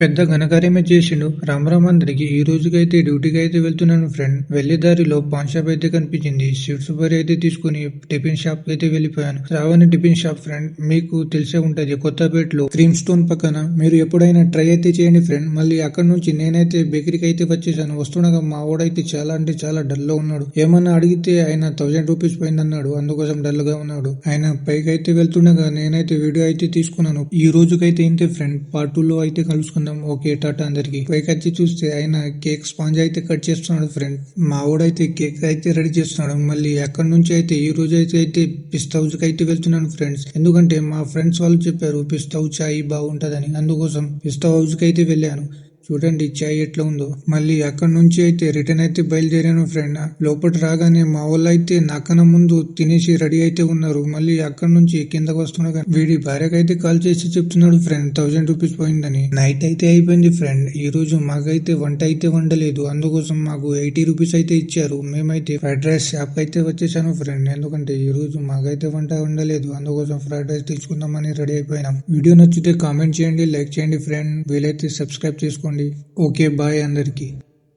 పెద్ద ఘనకార్యమే చేసిండు. రామ్ అందరికి. ఈ రోజుకైతే డ్యూటీకి అయితే వెళ్తున్నాను ఫ్రెండ్. వెళ్లే దారిలో పాన్ షాప్ అయితే కనిపించింది. స్వీట్స్ బరి అయితే తీసుకుని టిఫిన్ షాప్ కి అయితే వెళ్ళిపోయాను. శ్రావణి టిఫిన్ షాప్ ఫ్రెండ్, మీకు తెలిసే ఉంటది కొత్తపేటలో క్రీమ్ స్టోన్ పక్కన. మీరు ఎప్పుడైనా ట్రై అయితే చేయండి ఫ్రెండ్. మళ్ళీ అక్కడ నుంచి నేనైతే బేకరీకి అయితే వచ్చేసాను. వస్తుండగా మా వాడైతే చాలా అంటే చాలా డల్ లో ఉన్నాడు. ఏమన్నా అడిగితే ఆయన 1000 రూపీస్ పోయిందన్నాడు. అందుకోసం డల్ గా ఉన్నాడు. ఆయన పైకి అయితే వెళ్తుండగా నేనైతే వీడియో అయితే తీసుకున్నాను. ఈ రోజుకైతే ఇంతే ఫ్రెండ్. పార్ట్ 2 లో అయితే కలుసుకుందాం. ఓకే, టాటా అందరికి. పైకి వచ్చి చూస్తే ఆయన కేక్ స్పాంజ్ అయితే కట్ చేస్తున్నాడు ఫ్రెండ్. మా వాడైతే కేక్ అయితే రెడీ చేస్తున్నాడు. మళ్ళీ అక్కడ నుంచి అయితే ఈ రోజు అయితే పిస్తా హౌస్ కి అయితే వెళ్తున్నాను ఫ్రెండ్స్. ఎందుకంటే మా ఫ్రెండ్స్ వాళ్ళు చెప్పారు పిస్తా హౌస్ చాయ్ బాగుంటదని. అందుకోసం పిస్తా హౌస్ కి అయితే వెళ్ళాను. చూడండి చాయ్ ఎట్లా ఉందో. మళ్ళీ అక్కడ నుంచి అయితే రిటర్న్ అయితే బయలుదేరాను ఫ్రెండ్. లోపల రాగానే మా వాళ్ళు అయితే నాకన్నా ముందు తినేసి రెడీ అయితే ఉన్నారు. మళ్ళీ అక్కడ నుంచి కిందకు వస్తుండగా వీడి భార్యకైతే కాల్ చేసి చెప్తున్నాడు ఫ్రెండ్ 1000 రూపీస్ పోయిందని. నైట్ అయితే అయిపోయింది ఫ్రెండ్. ఈ రోజు మాకైతే వంట అయితే వండలేదు. అందుకోసం మాకు 80 రూపీస్ అయితే ఇచ్చారు. మేమైతే ఫ్రైడ్ రైస్ షాప్ అయితే వచ్చేసాను ఫ్రెండ్. ఎందుకంటే ఈ రోజు మాకైతే వంట వండలేదు. అందుకోసం ఫ్రైడ్ రైస్ తీసుకుందామని రెడీ అయిపోయినాం. వీడియో నచ్చితే కామెంట్ చేయండి, లైక్ చేయండి ఫ్రెండ్. వీలైతే సబ్స్క్రైబ్ చేసుకోండి. ఓకే, బాయ్ అందరికి.